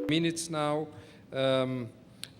Minutes now.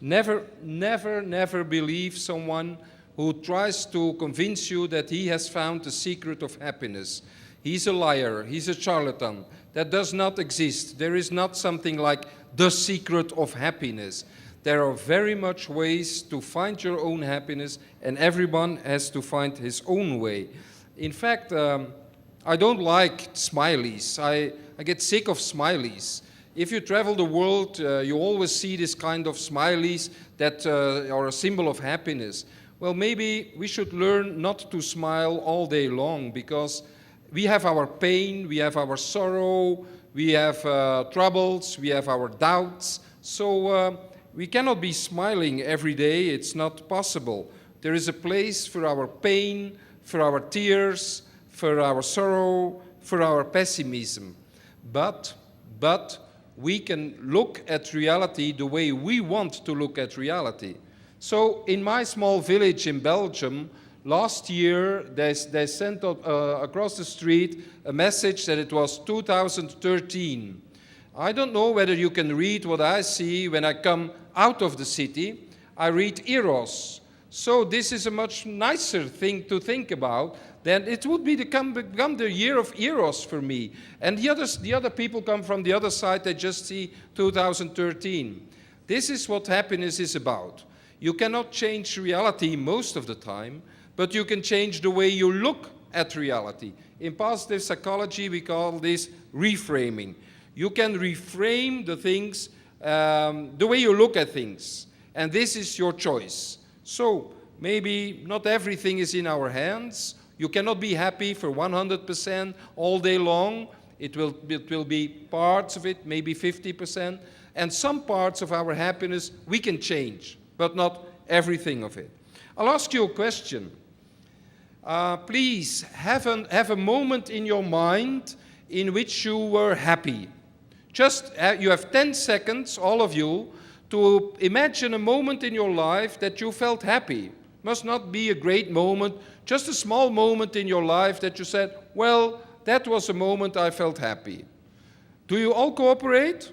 Never believe someone who tries to convince you that he has found the secret of happiness. He's a liar, he's a charlatan. That does not exist. There is not something like the secret of happiness. There are very much ways to find your own happiness, and everyone has to find his own way. In fact, I don't like smileys. I get sick of smileys. If you travel the world, you always see this kind of smileys that are a symbol of happiness. Well, maybe we should learn not to smile all day long, because we have our pain, we have our sorrow, we have troubles, we have our doubts. So we cannot be smiling every day. It's not possible. There is a place for our pain, for our tears, for our sorrow, for our pessimism. But we can look at reality the way we want to look at reality. So in my small village in Belgium, last year they sent across the street a message that it was 2013. I don't know whether you can read what I see when I come out of the city. I read Eros. So this is a much nicer thing to think about. Then it would become the year of Eros for me. And the other people come from the other side, they just see 2013. This is what happiness is about. You cannot change reality most of the time, but you can change the way you look at reality. In positive psychology, we call this reframing. You can reframe the things, the way you look at things. And this is your choice. So maybe not everything is in our hands. You cannot be happy for 100% all day long. It will be parts of it, maybe 50%. And some parts of our happiness we can change, but not everything of it. I'll ask you a question. Please have a moment in your mind in which you were happy. Just, you have 10 seconds, all of you, to imagine a moment in your life that you felt happy. Must not be a great moment, just a small moment in your life that you said, well, that was a moment I felt happy. Do you all cooperate?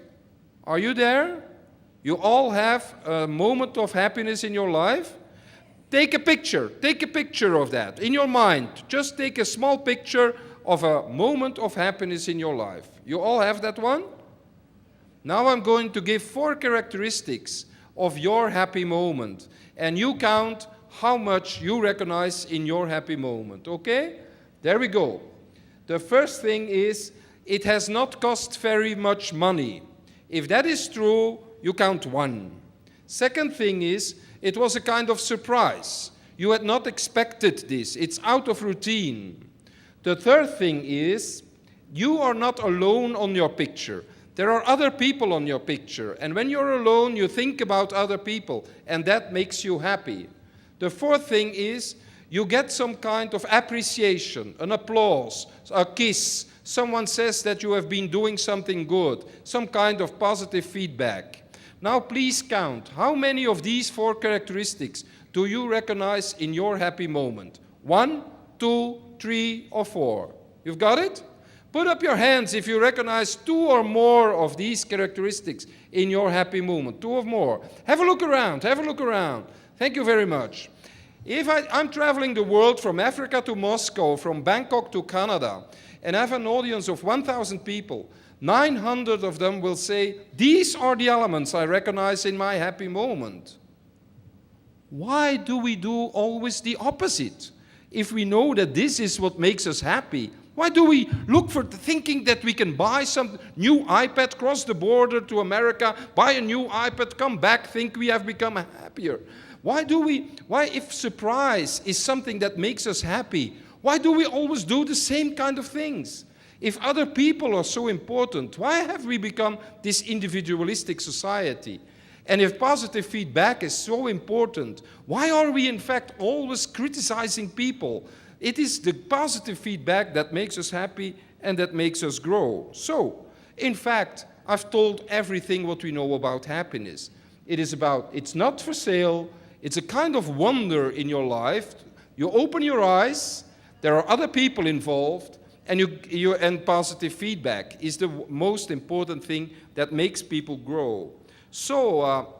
Are you there? You all have a moment of happiness in your life? Take a picture of that in your mind. Just take a small picture of a moment of happiness in your life. You all have that one? Now I'm going to give 4 characteristics of your happy moment, and you count how much you recognize in your happy moment, okay? There we go. The first thing is, it has not cost very much money. If that is true, you count 1. Second thing is, it was a kind of surprise. You had not expected this. It's out of routine. The third thing is, you are not alone on your picture. There are other people on your picture, and when you're alone, you think about other people, and that makes you happy. The fourth thing is, you get some kind of appreciation, an applause, a kiss. Someone says that you have been doing something good, some kind of positive feedback. Now please count, how many of these 4 characteristics do you recognize in your happy moment? 1, 2, 3, or 4? You've got it? Put up your hands if you recognize 2 or more of these characteristics in your happy moment. 2 or more. Have a look around. Thank you very much. If I'm traveling the world from Africa to Moscow, from Bangkok to Canada, and I have an audience of 1,000 people, 900 of them will say, these are the elements I recognize in my happy moment. Why do we do always the opposite? If we know that this is what makes us happy, why do we look for thinking that we can buy some new iPad, cross the border to America, buy a new iPad, come back, think we have become happier? Why if surprise is something that makes us happy, why do we always do the same kind of things? If other people are so important, why have we become this individualistic society? And if positive feedback is so important, why are we in fact always criticizing people? It is the positive feedback that makes us happy and that makes us grow. So, in fact, I've told everything what we know about happiness. It's not for sale, It's a kind of wonder in your life. You open your eyes, there are other people involved, and positive feedback is the most important thing that makes people grow. So,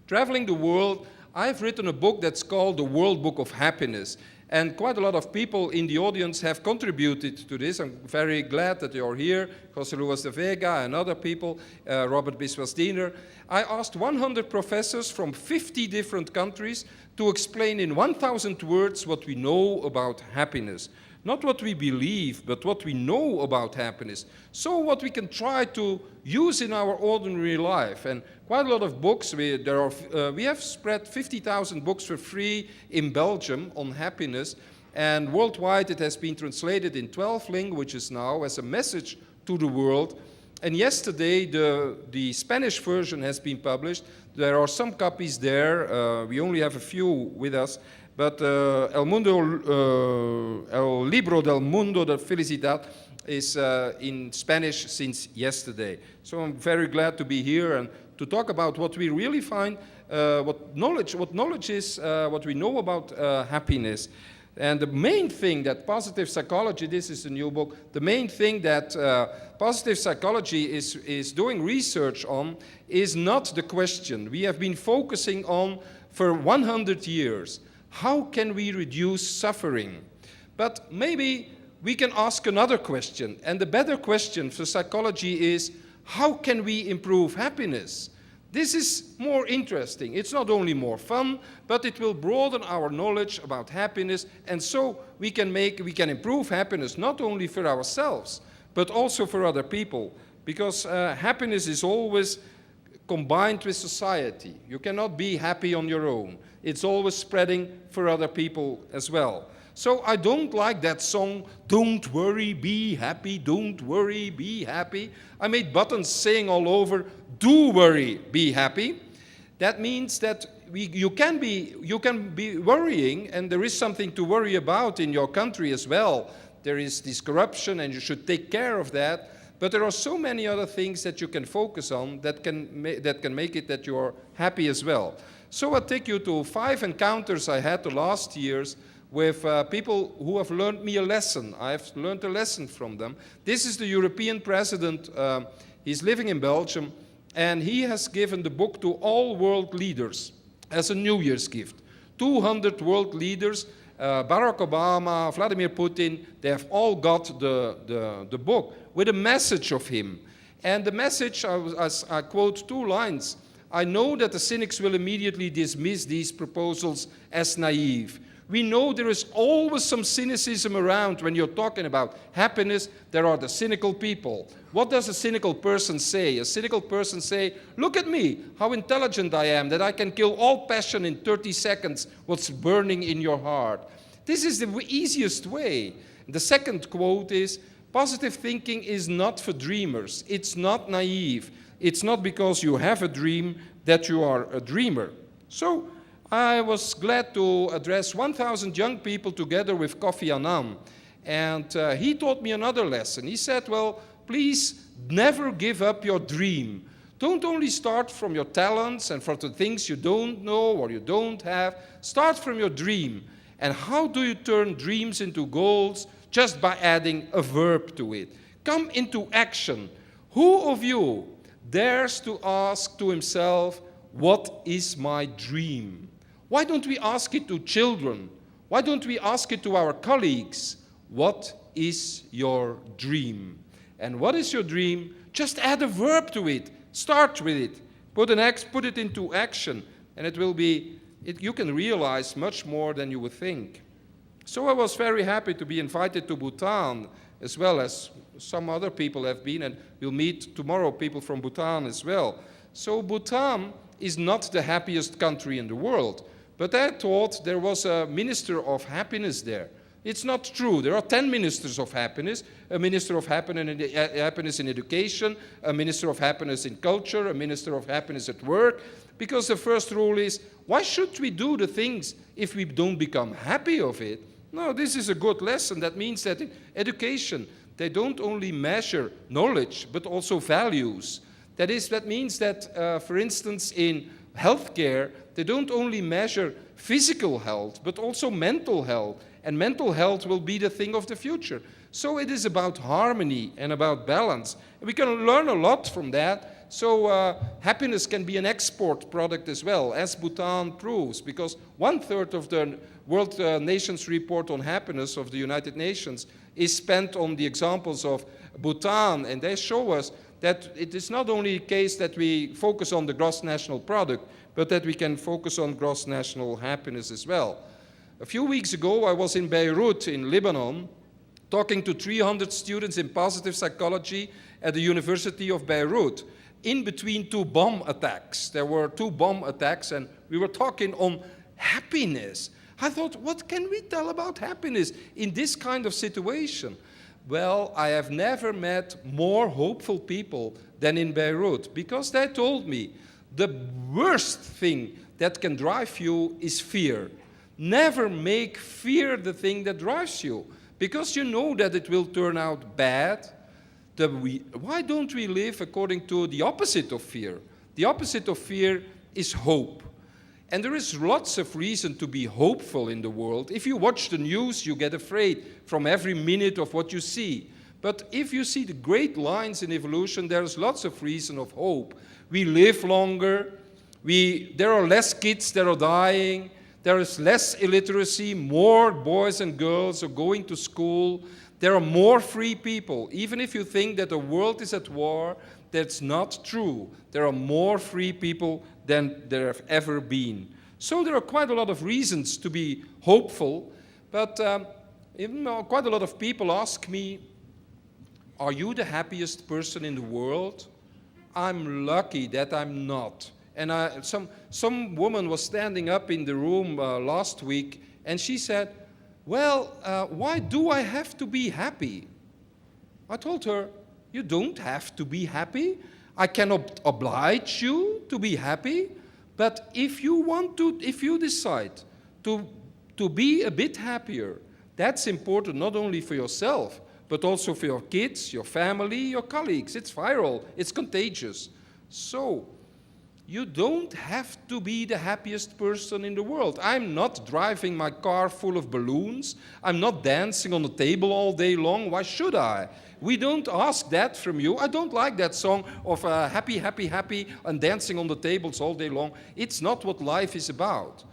traveling the world, I've written a book that's called The World Book of Happiness. And quite a lot of people in the audience have contributed to this. I'm very glad that you're here. José Luis de Vega and other people, Robert Biswas-Diener. I asked 100 professors from 50 different countries to explain in 1,000 words what we know about happiness. Not what we believe, but what we know about happiness. So what we can try to use in our ordinary life. And quite a lot of books. We have spread 50,000 books for free in Belgium on happiness. And worldwide it has been translated in 12 languages now as a message to the world. And yesterday the Spanish version has been published. There are some copies there. We only have a few with us. But El Libro del Mundo de Felicidad is in Spanish since yesterday. So I'm very glad to be here and to talk about what we really find, what knowledge is, what we know about happiness. And the main thing that positive psychology, this is a new book, the main thing that positive psychology is doing research on is not the question. We have been focusing on for 100 years. How can we reduce suffering? But maybe we can ask another question. And the better question for psychology is, how can we improve happiness? This is more interesting. It's not only more fun, but it will broaden our knowledge about happiness. And so we can improve happiness not only for ourselves, but also for other people. Because happiness is always combined with society. You cannot be happy on your own. It's always spreading for other people as well. So I don't like that song, "Don't worry, be happy, don't worry, be happy." I made buttons saying all over, "Do worry, be happy." That means that you can be worrying, and there is something to worry about in your country as well. There is this corruption, and you should take care of that. But there are so many other things that you can focus on that can make it that you are happy as well. So I'll take you to 5 encounters I had the last years with people who have learned me a lesson. I've learned a lesson from them. This is the European president. He's living in Belgium, and he has given the book to all world leaders as a New Year's gift. 200 world leaders, Barack Obama, Vladimir Putin, they have all got the book with a message of him. And the message, I quote 2 lines. "I know that the cynics will immediately dismiss these proposals as naive. We know there is always some cynicism around when you're talking about happiness. There are the cynical people. What does a cynical person say? A cynical person say, look at me, how intelligent I am, that I can kill all passion in 30 seconds, what's burning in your heart. This is the easiest way. The second quote is, positive thinking is not for dreamers. It's not naive. It's not because you have a dream that you are a dreamer. So I was glad to address 1,000 young people together with Kofi Annan. And he taught me another lesson. He said, well, please never give up your dream. Don't only start from your talents and from the things you don't know or you don't have. Start from your dream. And how do you turn dreams into goals? Just by adding a verb to it. Come into action. Who of you dares to ask to himself, what is my dream? Why don't we ask it to children? Why don't we ask it to our colleagues? What is your dream? And what is your dream? Just add a verb to it. Start with it. Put it into action. And it will be, you can realize much more than you would think. So I was very happy to be invited to Bhutan, as well as some other people have been, and we'll meet tomorrow people from Bhutan as well. So Bhutan is not the happiest country in the world, but I thought there was a minister of happiness there. It's not true. There are 10 ministers of happiness, a minister of happiness in education, a minister of happiness in culture, a minister of happiness at work, because the first rule is, why should we do the things if we don't become happy of it? No, this is a good lesson. That means that in education, they don't only measure knowledge, but also values. That means that, for instance, in healthcare, they don't only measure physical health, but also mental health. And mental health will be the thing of the future. So it is about harmony and about balance. And we can learn a lot from that. So happiness can be an export product as well, as Bhutan proves, because 1/3 of the World Nations Report on Happiness of the United Nations is spent on the examples of Bhutan, and they show us that it is not only the case that we focus on the gross national product, but that we can focus on gross national happiness as well. A few weeks ago, I was in Beirut in Lebanon, talking to 300 students in positive psychology at the University of Beirut, in between 2 bomb attacks. There were 2 bomb attacks, and we were talking on happiness. I thought, what can we tell about happiness in this kind of situation? Well, I have never met more hopeful people than in Beirut, because they told me the worst thing that can drive you is fear. Never make fear the thing that drives you, because you know that it will turn out bad. Why don't we live according to the opposite of fear? The opposite of fear is hope. And there is lots of reason to be hopeful in the world. If you watch the news, you get afraid from every minute of what you see. But if you see the great lines in evolution, there's lots of reason of hope. We live longer. There are less kids that are dying. There is less illiteracy. More boys and girls are going to school. There are more free people. Even if you think that the world is at war, that's not true. There are more free people than there have ever been. So there are quite a lot of reasons to be hopeful, but quite a lot of people ask me, are you the happiest person in the world? I'm lucky that I'm not. And some woman was standing up in the room last week, and she said, well, why do I have to be happy? I told her, you don't have to be happy. I cannot oblige you to be happy. But if you decide to be a bit happier, that's important not only for yourself, but also for your kids, your family, your colleagues. It's viral, it's contagious. So, you don't have to be the happiest person in the world. I'm not driving my car full of balloons. I'm not dancing on the table all day long. Why should I? We don't ask that from you. I don't like that song of happy, happy, happy, and dancing on the tables all day long. It's not what life is about.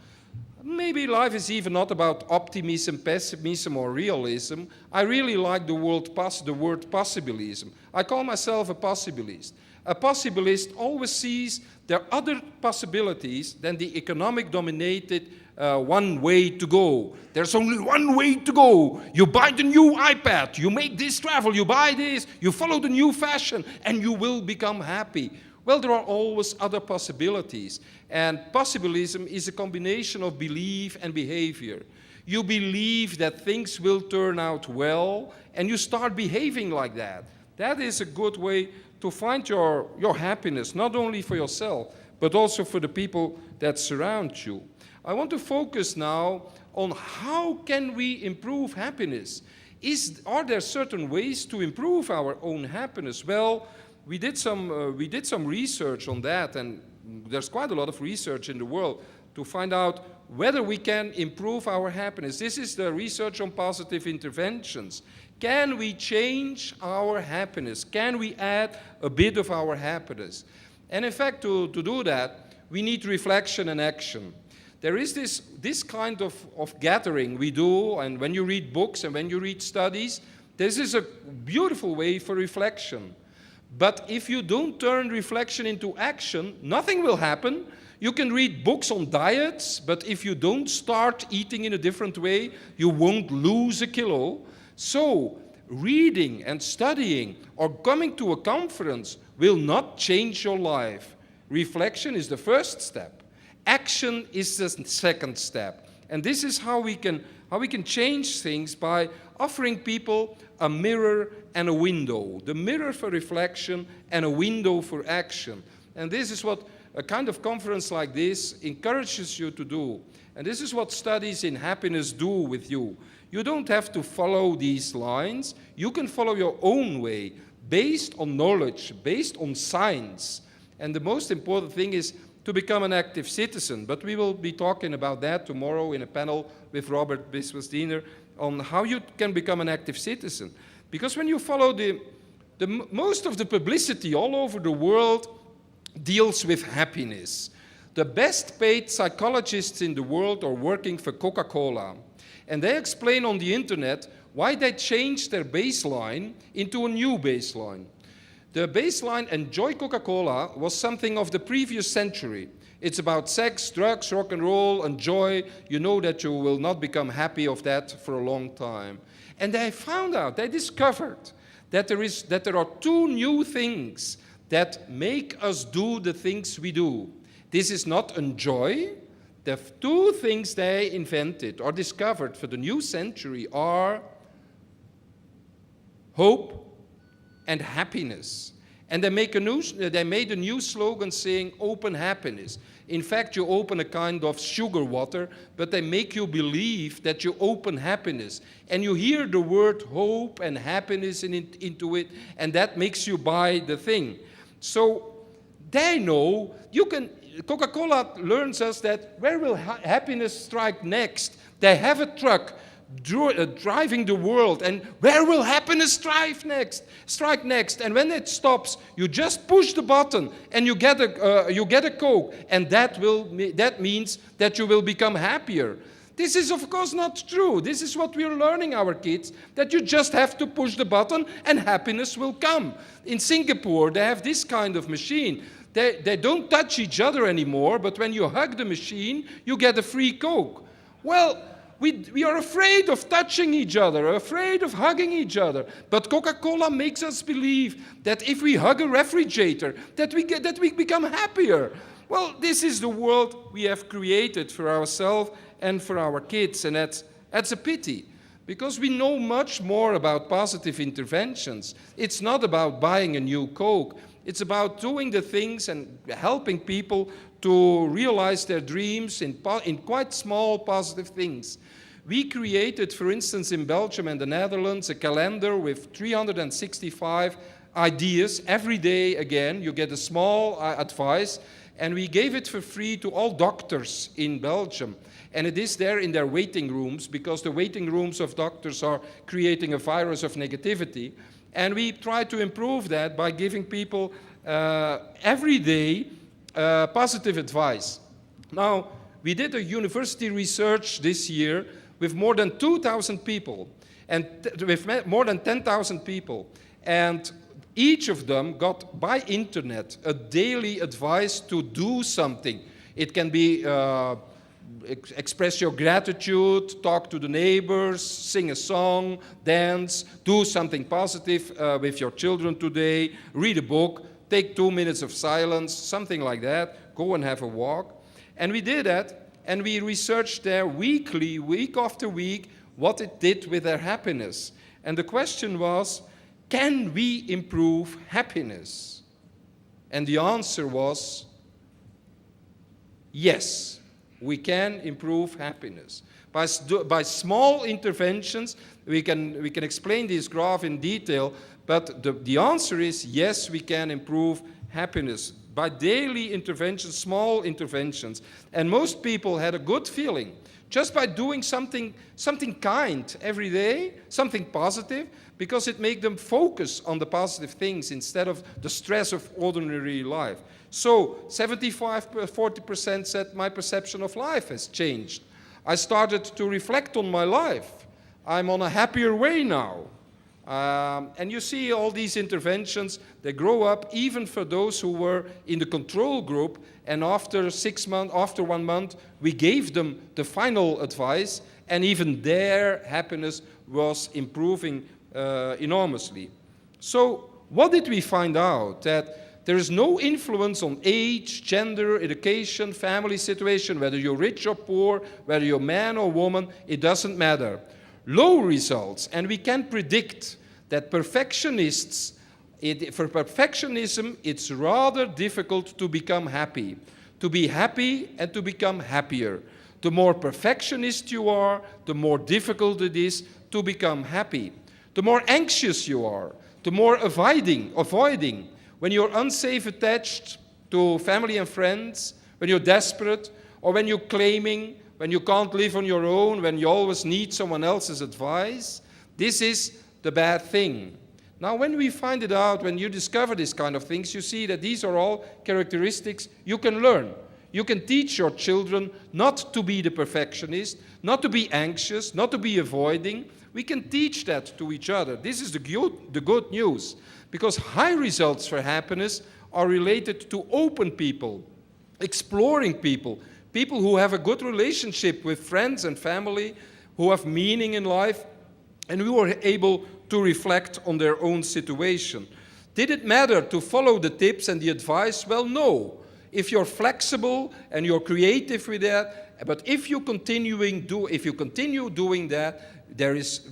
Maybe life is even not about optimism, pessimism, or realism. I really like the word possibilism. I call myself a possibilist. A possibilist always sees there are other possibilities than the economic-dominated one way to go. There's only one way to go. You buy the new iPad, you make this travel, you buy this, you follow the new fashion, and you will become happy. Well, there are always other possibilities. And possibilism is a combination of belief and behavior. You believe that things will turn out well, and you start behaving like that. That is a good way to find your happiness, not only for yourself, but also for the people that surround you. I want to focus now on how can we improve happiness. Are there certain ways to improve our own happiness? Well, we did some research on that, and there's quite a lot of research in the world to find out whether we can improve our happiness. This is the research on positive interventions. Can we change our happiness? Can we add a bit of our happiness? And in fact, to do that, we need reflection and action. There is this kind of gathering we do, and when you read books and when you read studies, this is a beautiful way for reflection. But if you don't turn reflection into action, nothing will happen. You can read books on diets, but if you don't start eating in a different way, you won't lose a kilo. So, reading and studying or coming to a conference will not change your life. Reflection is the first step. Action is the second step. And this is how we can change things by offering people a mirror and a window. The mirror for reflection and a window for action. And this is what a kind of conference like this encourages you to do. And this is what studies in happiness do with you. You don't have to follow these lines. You can follow your own way, based on knowledge, based on science. And the most important thing is to become an active citizen. But we will be talking about that tomorrow in a panel with Robert Biswas-Diener on how you can become an active citizen. Because when you follow most of the publicity all over the world deals with happiness. The best paid psychologists in the world are working for Coca-Cola. And they explain on the internet why they changed their baseline into a new baseline. The baseline, enjoy Coca-Cola, was something of the previous century. It's about sex, drugs, rock and roll, enjoy. You know that you will not become happy of that for a long time. And they found out, they discovered that there are two new things that make us do the things we do. This is not enjoy. The two things they invented or discovered for the new century are hope and happiness. And they made a new slogan saying open happiness. In fact, you open a kind of sugar water, but they make you believe that you open happiness. And you hear the word hope and happiness into it, and that makes you buy the thing. So they know Coca-Cola learns us that where will happiness strike next? They have a truck driving the world, and where will happiness strike next? And when it stops, you just push the button and you get a Coke, and that means that you will become happier. This is of course not true. This is what we're learning our kids, that you just have to push the button and happiness will come. In Singapore, they have this kind of machine. They don't touch each other anymore, but when you hug the machine, you get a free Coke. Well, we are afraid of touching each other, afraid of hugging each other. But Coca-Cola makes us believe that if we hug a refrigerator, that we become happier. Well, this is the world we have created for ourselves and for our kids, and that's a pity. Because we know much more about positive interventions. It's not about buying a new Coke. It's about doing the things and helping people to realize their dreams in quite small positive things. We created, for instance, in Belgium and the Netherlands, a calendar with 365 ideas. Every day, again, you get a small advice, and we gave it for free to all doctors in Belgium. And it is there in their waiting rooms, because the waiting rooms of doctors are creating a virus of negativity. And we try to improve that by giving people every day positive advice. Now, we did a university research this year with more than 2,000 people, and with more than 10,000 people. And each of them got by internet a daily advice to do something. It can be express your gratitude, talk to the neighbors, sing a song, dance, do something positive with your children today, read a book, take 2 minutes of silence, something like that, go and have a walk. And we did that, and we researched there weekly, week after week, what it did with their happiness. And the question was, can we improve happiness? And the answer was, yes. We can improve happiness. By small interventions, we can explain this graph in detail, but the answer is yes, we can improve happiness. By daily interventions, small interventions. And most people had a good feeling. Just by doing something kind every day, something positive, because it made them focus on the positive things instead of the stress of ordinary life. So 40% said my perception of life has changed. I started to reflect on my life. I'm on a happier way now. And you see all these interventions, they grow up even for those who were in the control group, and after 1 month, we gave them the final advice, and even their happiness was improving enormously. So what did we find out? That there is no influence on age, gender, education, family situation, whether you're rich or poor, whether you're man or woman, it doesn't matter. Low results, and we can predict that for perfectionism, it's rather difficult to become happy. To be happy and to become happier. The more perfectionist you are, the more difficult it is to become happy. The more anxious you are, the more avoiding. When you're unsafe attached to family and friends, when you're desperate, or when you're claiming, when you can't live on your own, when you always need someone else's advice. This is the bad thing. Now, when we find it out, when you discover these kind of things, you see that these are all characteristics you can learn. You can teach your children not to be the perfectionist, not to be anxious, not to be avoiding. We can teach that to each other. This is the good news, because high results for happiness are related to open people, exploring people, people who have a good relationship with friends and family, who have meaning in life, and who are able to reflect on their own situation. Did it matter to follow the tips and the advice? Well, no. If you're flexible and you're creative with that, but if you continue doing that,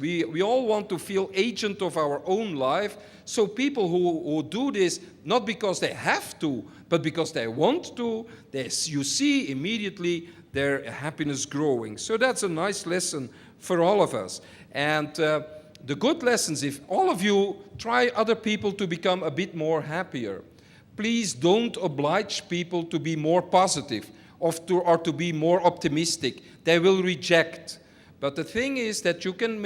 we all want to feel agent of our own life. So people who do this, not because they have to, but because they want to, you see immediately their happiness growing. So that's a nice lesson for all of us. And the good lessons, if all of you try other people to become a bit more happier, please don't oblige people to be more positive or to be more optimistic. They will reject. But the thing is that you can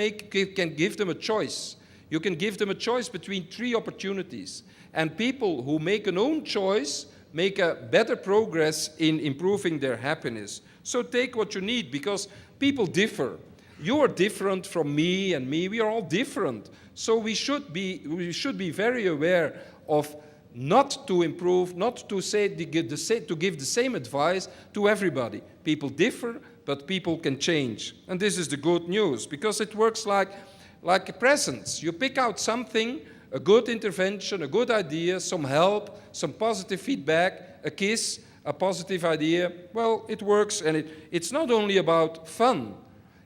give them a choice. You can give them a choice between 3 opportunities. And people who make an own choice make a better progress in improving their happiness. So take what you need, because people differ. You are different from me and me. We are all different. So we should be very aware of not to improve, not to give the same advice to everybody. People differ, but people can change. And this is the good news, because it works like presents. You pick out something, a good intervention, a good idea, some help, some positive feedback, a kiss, a positive idea. Well, it works, and it's not only about fun.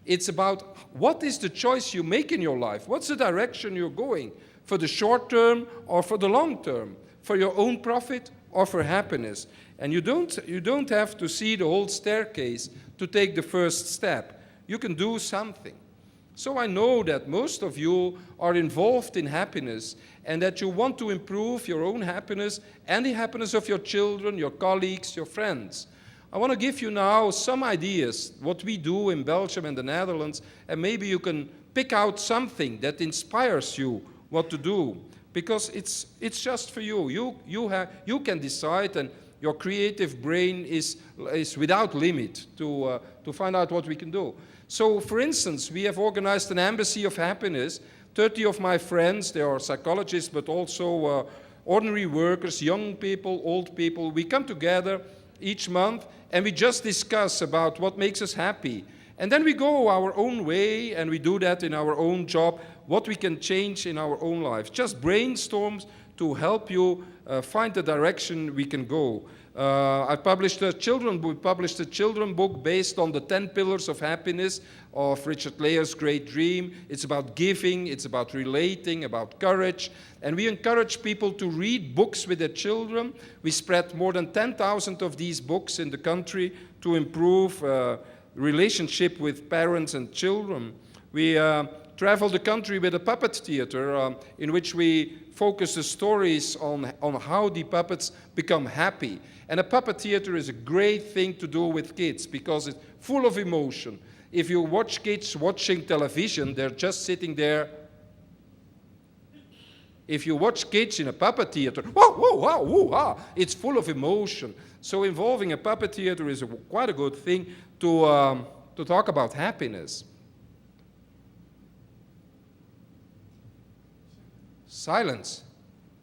It's about what is the choice you make in your life? What's the direction you're going? For the short term or for the long term? For your own profit or for happiness? And you don't have to see the whole staircase to take the first step. You can do something. So I know that most of you are involved in happiness, and that you want to improve your own happiness and the happiness of your children, your colleagues, your friends. I want to give you now some ideas, what we do in Belgium and the Netherlands, and maybe you can pick out something that inspires you what to do, because it's just for you. You can decide, and your creative brain is without limit to find out what we can do. So, for instance, we have organized an embassy of happiness. 30 of my friends, they are psychologists, but also ordinary workers, young people, old people. We come together each month, and we just discuss about what makes us happy. And then we go our own way, and we do that in our own job, what we can change in our own lives. Just brainstorms to help you find the direction we can go. We published a children book based on the 10 pillars of happiness of Richard Leo's Great Dream. It's about giving, it's about relating, about courage. And we encourage people to read books with their children. We spread more than 10,000 of these books in the country to improve relationship with parents and children. We travel the country with a puppet theater in which we focus the stories on how the puppets become happy. And a puppet theater is a great thing to do with kids because it's full of emotion. If you watch kids watching television, they're just sitting there. If you watch kids in a puppet theater, whoa, whoa, whoa, whoa, ah, it's full of emotion. So involving a puppet theater is quite a good thing to talk about happiness. Silence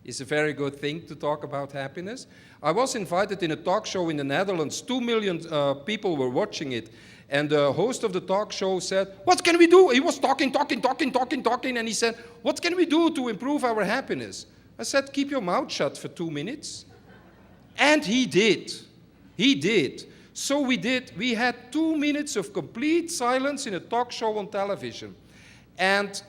is a very good thing to talk about happiness. I was invited in a talk show in the Netherlands. 2 million people were watching it. And the host of the talk show said, "What can we do?" He was talking, and he said, "What can we do to improve our happiness?" I said, "Keep your mouth shut for 2 minutes." And he did. He did. So we had 2 minutes of complete silence in a talk show on television. And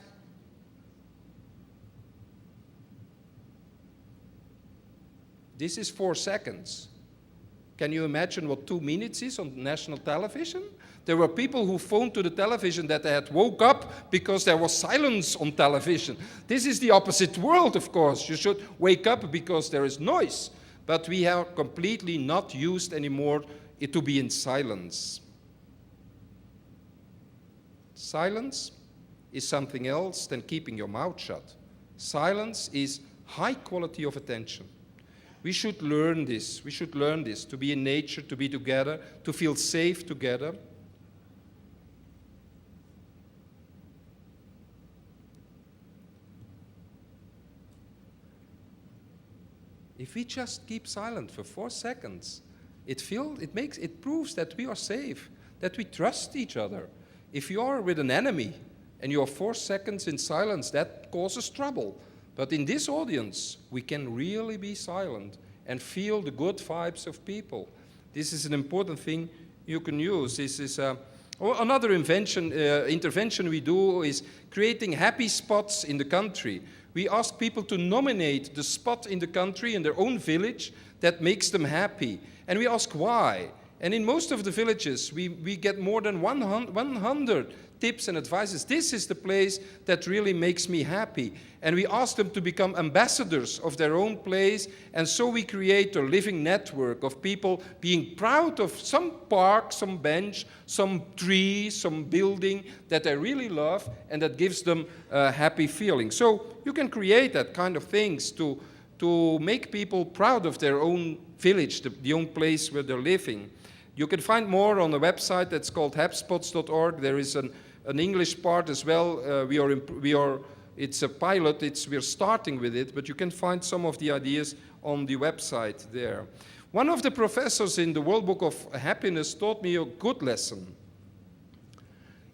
this is 4 seconds. Can you imagine what 2 minutes is on national television? There were people who phoned to the television that they had woke up because there was silence on television. This is the opposite world, of course. You should wake up because there is noise. but we are completely not used anymore to be in silence. Silence is something else than keeping your mouth shut. Silence is high quality of attention. We should learn this. We should learn this, to be in nature, to be together, to feel safe together. If we just keep silent for 4 seconds, it proves that we are safe, that we trust each other. If you are with an enemy and you are 4 seconds in silence, that causes trouble. But in this audience, we can really be silent and feel the good vibes of people. This is an important thing you can use. This is another intervention we do is creating happy spots in the country. We ask people to nominate the spot in the country, in their own village, that makes them happy. And we ask why. And in most of the villages, we get more than 100 tips and advices. This is the place that really makes me happy. And we ask them to become ambassadors of their own place. And so we create a living network of people being proud of some park, some bench, some tree, some building that they really love and that gives them a happy feeling. So you can create that kind of things to make people proud of their own village, the own place where they're living. You can find more on a website that's called happyspots.org. There is an English part as well. It's a pilot. We're starting with it, but you can find some of the ideas on the website there. One of the professors in the World Book of Happiness taught me a good lesson.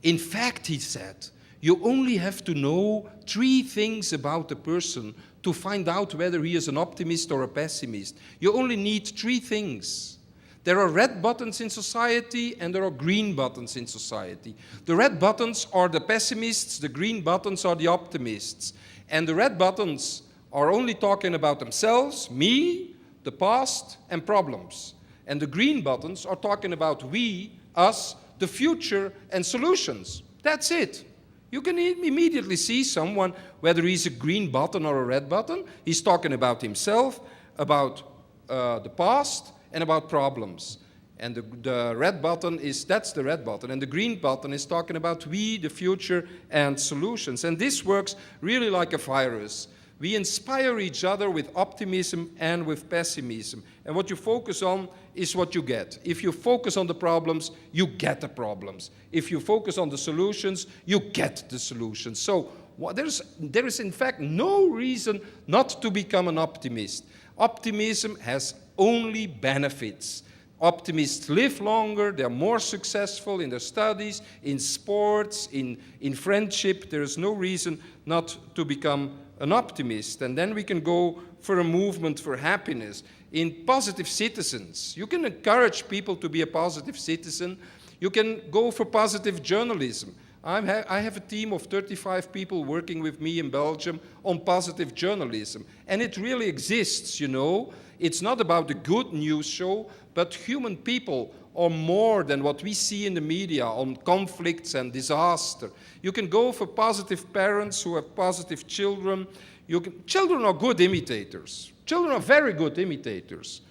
In fact, he said, you only have to know 3 things about a person to find out whether he is an optimist or a pessimist. You only need 3 things. There are red buttons in society and there are green buttons in society. The red buttons are the pessimists, the green buttons are the optimists. And the red buttons are only talking about themselves, me, the past, and problems. And the green buttons are talking about we, us, the future, and solutions. That's it. You can immediately see someone, whether he's a green button or a red button, he's talking about himself, about the past, and about problems. And the red button that's the red button. And the green button is talking about we, the future, and solutions. And this works really like a virus. We inspire each other with optimism and with pessimism. And what you focus on is what you get. If you focus on the problems, you get the problems. If you focus on the solutions, you get the solutions. So there is in fact no reason not to become an optimist. Optimism has only benefits. Optimists live longer, they're more successful in their studies, in sports, in friendship. There is no reason not to become an optimist. And then we can go for a movement for happiness. In positive citizens, you can encourage people to be a positive citizen. You can go for positive journalism. I have a team of 35 people working with me in Belgium on positive journalism. And it really exists, you know. It's not about the good news show, but human people are more than what we see in the media on conflicts and disaster. You can go for positive parents who have positive children. Children are good imitators. Children are very good imitators.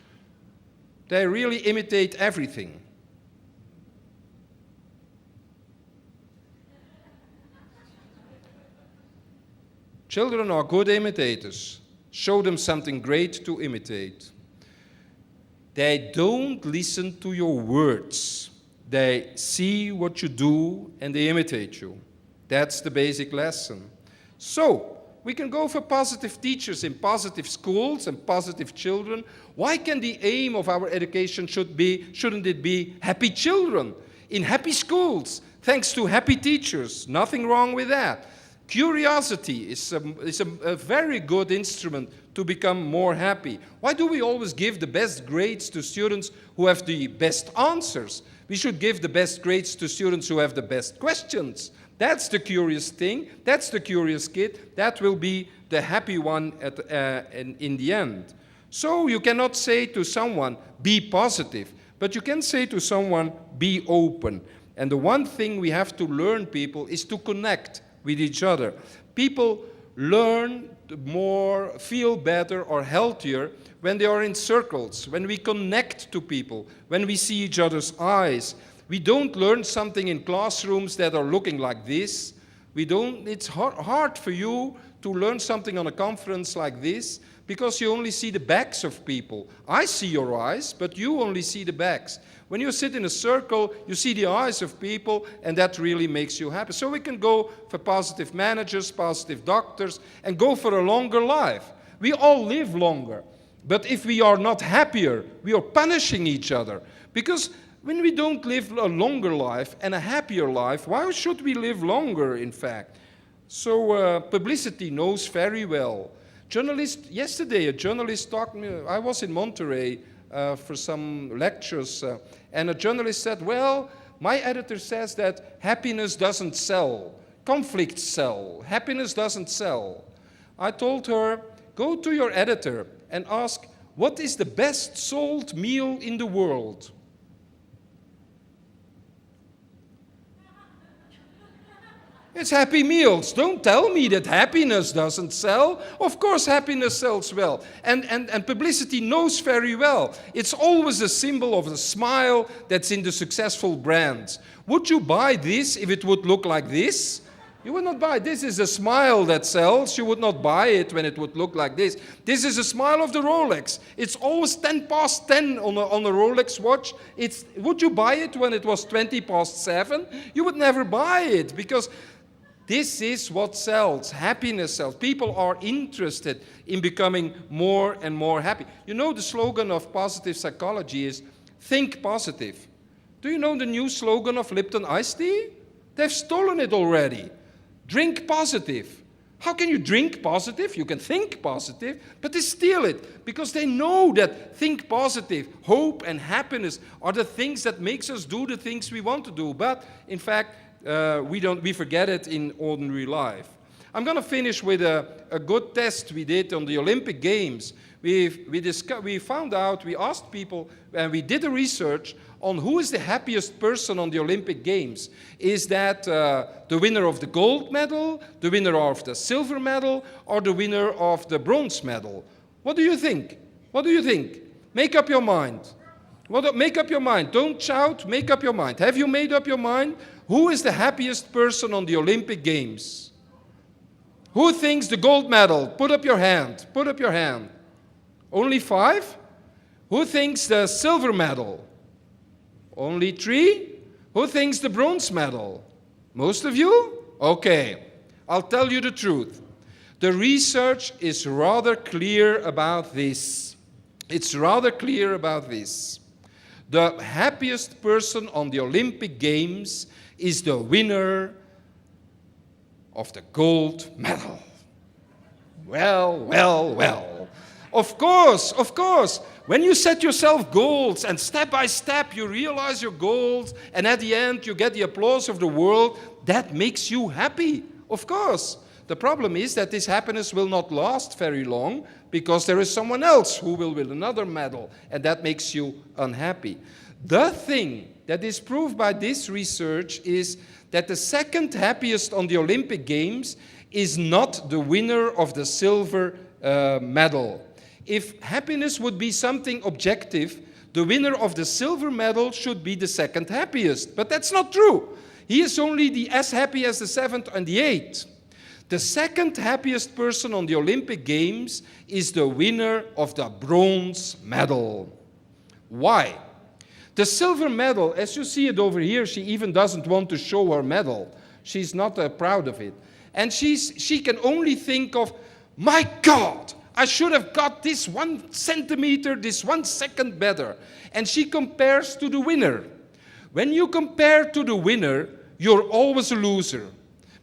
They really imitate everything. Children are good imitators. Show them something great to imitate. They don't listen to your words. They see what you do and they imitate you. That's the basic lesson. So, we can go for positive teachers in positive schools and positive children. Why can the aim of our education shouldn't it be happy children in happy schools, thanks to happy teachers? Nothing wrong with that. Curiosity is a very good instrument to become more happy. Why do we always give the best grades to students who have the best answers? We should give the best grades to students who have the best questions. That's the curious thing. That's the curious kid. That will be the happy one in the end. So you cannot say to someone, be positive, but you can say to someone, be open. And the one thing we have to learn, people, is to connect with each other. People learn more, feel better or healthier when they are in circles, when we connect to people, when we see each other's eyes. We don't learn something in classrooms that are looking like this. It's hard for you to learn something on a conference like this because you only see the backs of people. I see your eyes, but you only see the backs. When you sit in a circle, you see the eyes of people, and that really makes you happy. So we can go for positive managers, positive doctors, and go for a longer life. We all live longer. But if we are not happier, we are punishing each other. Because when we don't live a longer life and a happier life, why should we live longer, in fact? So publicity knows very well. Yesterday, a journalist talked to me. I was in Monterey for some lectures, and a journalist said, well, my editor says that happiness doesn't sell. Conflicts sell. Happiness doesn't sell. I told her, go to your editor and ask, what is the best sold meal in the world? It's Happy Meals. Don't tell me that happiness doesn't sell. Of course happiness sells well. And publicity knows very well. It's always a symbol of the smile that's in the successful brands. Would you buy this if it would look like this? You would not buy it. This is a smile that sells. You would not buy it when it would look like this. This is a smile of the Rolex. It's always 10 past 10 on a Rolex watch. Would you buy it when it was 20 past 7? You would never buy it because this is what sells. Happiness sells. People are interested in becoming more and more happy. You know, the slogan of positive psychology is, think positive. Do you know the new slogan of Lipton iced tea? They've stolen it already. Drink positive. How can you drink positive? You can think positive, but they steal it because they know that think positive, hope and happiness are the things that makes us do the things we want to do. But in fact, we forget it in ordinary life. I'm going to finish with a good test we did on the Olympic Games. We found out, we asked people, and we did a research on who is the happiest person on the Olympic Games. Is that the winner of the gold medal, the winner of the silver medal, or the winner of the bronze medal? What do you think? What do you think? Make up your mind. Make up your mind. Don't shout, make up your mind. Have you made up your mind? Who is the happiest person on the Olympic Games? Who thinks the gold medal? Put up your hand. Put up your hand. Only 5? Who thinks the silver medal? Only 3? Who thinks the bronze medal? Most of you? Okay. I'll tell you the truth. The research is rather clear about this. It's rather clear about this. The happiest person on the Olympic Games is the winner of the gold medal. Well, well, well. Of course. When you set yourself goals and step by step you realize your goals and at the end you get the applause of the world, that makes you happy. Of course. The problem is that this happiness will not last very long because there is someone else who will win another medal, and that makes you unhappy. The thing that is proved by this research is that the second happiest on the Olympic Games is not the winner of the silver medal. If happiness would be something objective, the winner of the silver medal should be the second happiest. But that's not true. He is only as happy as the 7th and the 8th. The second happiest person on the Olympic Games is the winner of the bronze medal. Why? The silver medal, as you see it over here, she even doesn't want to show her medal. She's not proud of it. And she can only think of, my God, I should have got this 1 centimeter, this 1 second better. And she compares to the winner. When you compare to the winner, you're always a loser.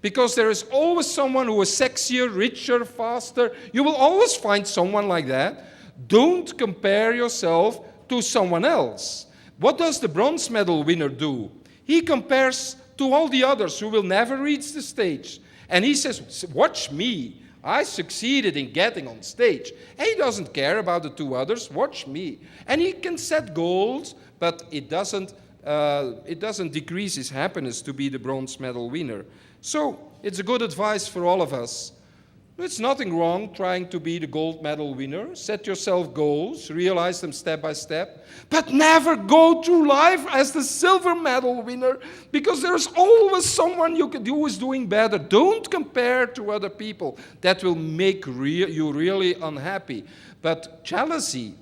Because there is always someone who is sexier, richer, faster. You will always find someone like that. Don't compare yourself to someone else. What does the bronze medal winner do? He compares to all the others who will never reach the stage. And he says, watch me. I succeeded in getting on stage. And he doesn't care about the 2 others. Watch me. And he can set goals, but it doesn't decrease his happiness to be the bronze medal winner. So it's a good advice for all of us. There's nothing wrong trying to be the gold medal winner. Set yourself goals, realize them step by step, but never go through life as the silver medal winner, because there's always someone you can do who is doing better. Don't compare to other people. That will make you really unhappy. But jealousy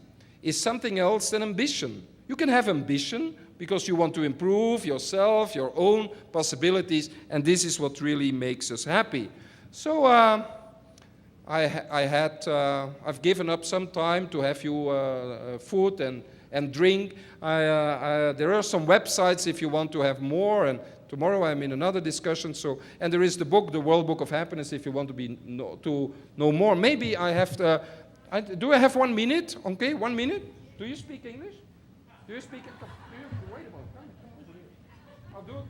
is something else than ambition. You can have ambition because you want to improve yourself, your own possibilities, and this is what really makes us happy. So I've given up some time to have you food and drink. There are some websites if you want to have more, and tomorrow I'm in another discussion. And there is the book, The World Book of Happiness, if you want to know more. Maybe I have to. Do I have 1 minute? Okay, 1 minute. Do you speak English? Do you speak? Wait a moment. Come over here. I'll do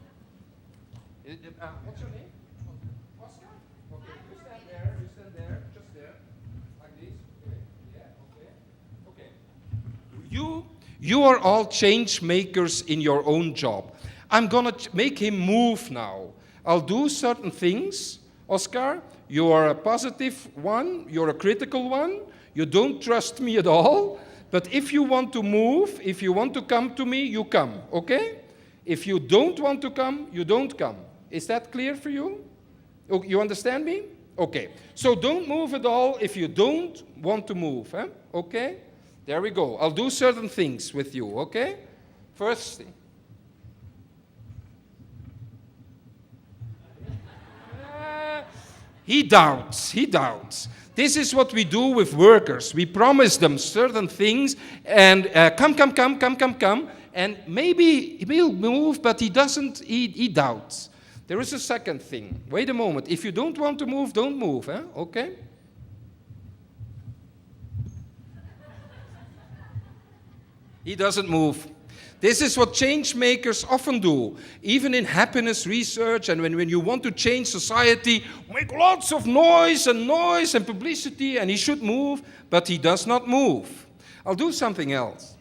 it. What's your name? Oscar? Okay, you stand there, just there, like this. Okay, yeah, okay. You are all change makers in your own job. I'm gonna make him move now. I'll do certain things. Oscar, you are a positive one, you're a critical one, you don't trust me at all, but if you want to move, if you want to come to me, you come, okay? If you don't want to come, you don't come. Is that clear for you? You understand me? Okay. So don't move at all if you don't want to move, huh? Okay? There we go. I'll do certain things with you, okay? First thing. He doubts. This is what we do with workers. We promise them certain things and come. And maybe he'll move, but he doesn't, he doubts. There is a second thing. Wait a moment. If you don't want to move, don't move, huh? Okay? He doesn't move. This is what change makers often do. Even in happiness research and when you want to change society, make lots of noise and publicity, and he should move, but he does not move. I'll do something else.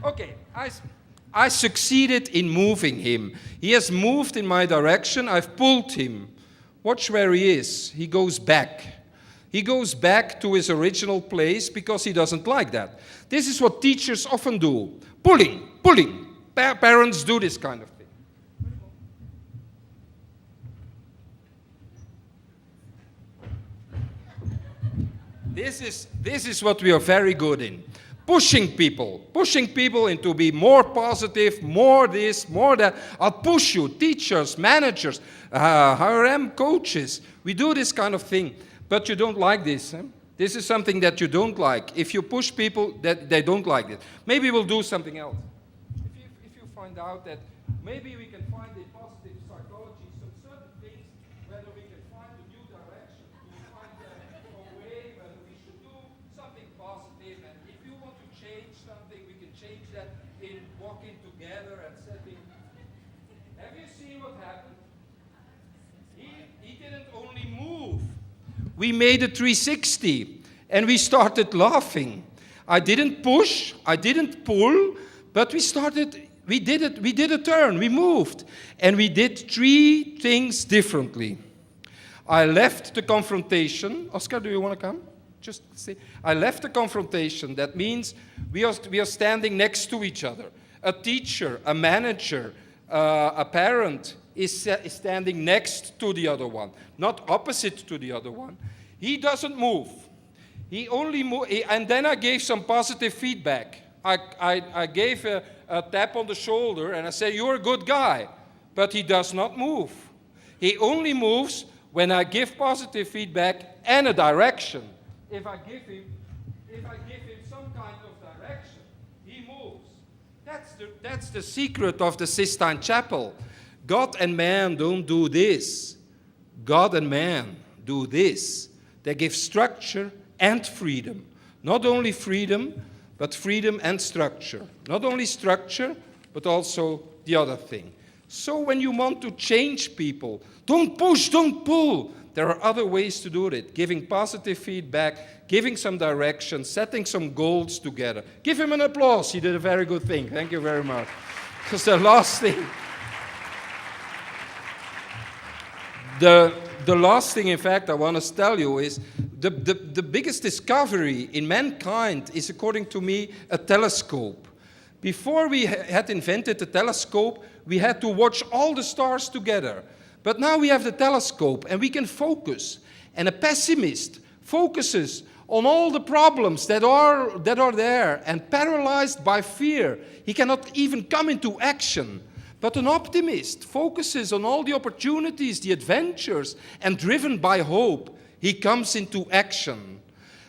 Okay. I succeeded in moving him. He has moved in my direction. I've pulled him. Watch where he is. He goes back. He goes back to his original place because he doesn't like that. This is what teachers often do. Pulling. Parents do this kind of thing. This is what we are very good in. Pushing people into be more positive, more this, more that. I'll push you, teachers, managers, HRM coaches. We do this kind of thing. But you don't like this. Eh? This is something that you don't like. If you push people, that they don't like it. Maybe we'll do something else. If you find out that maybe we can find a positive psychology, some certain things, whether we can find a new direction, to find a way, whether we should do something positive. And if you want to change something, we can change that in walking together and setting. Have you seen what happened? He didn't only move. We made a 360 and we started laughing. I didn't push, I didn't pull, but we did a turn, we moved. And we did 3 things differently. I left the confrontation. Oscar, do you want to come? Just say. I left the confrontation. That means we are standing next to each other. A teacher, a manager, a parent, is standing next to the other one, not opposite to the other one. He doesn't move. He only moves, and then I gave some positive feedback. I gave a tap on the shoulder, and I said, "You're a good guy," but he does not move. He only moves when I give positive feedback and a direction. If I give him some kind of direction, he moves. That's the secret of the Sistine Chapel. God and man don't do this. God and man do this. They give structure and freedom. Not only freedom, but freedom and structure. Not only structure, but also the other thing. So when you want to change people, don't push, don't pull. There are other ways to do it. Giving positive feedback, giving some direction, setting some goals together. Give him an applause. He did a very good thing. Thank you very much. Because the last thing... The last thing, in fact, I want to tell you is the biggest discovery in mankind is, according to me, a telescope. Before we had invented the telescope, we had to watch all the stars together. But now we have the telescope, and we can focus. And a pessimist focuses on all the problems that are there, and paralyzed by fear, he cannot even come into action. But an optimist focuses on all the opportunities, the adventures, and driven by hope, he comes into action.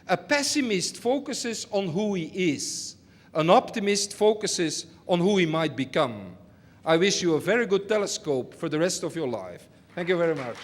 A pessimist focuses on who he is. An optimist focuses on who he might become. I wish you a very good telescope for the rest of your life. Thank you very much.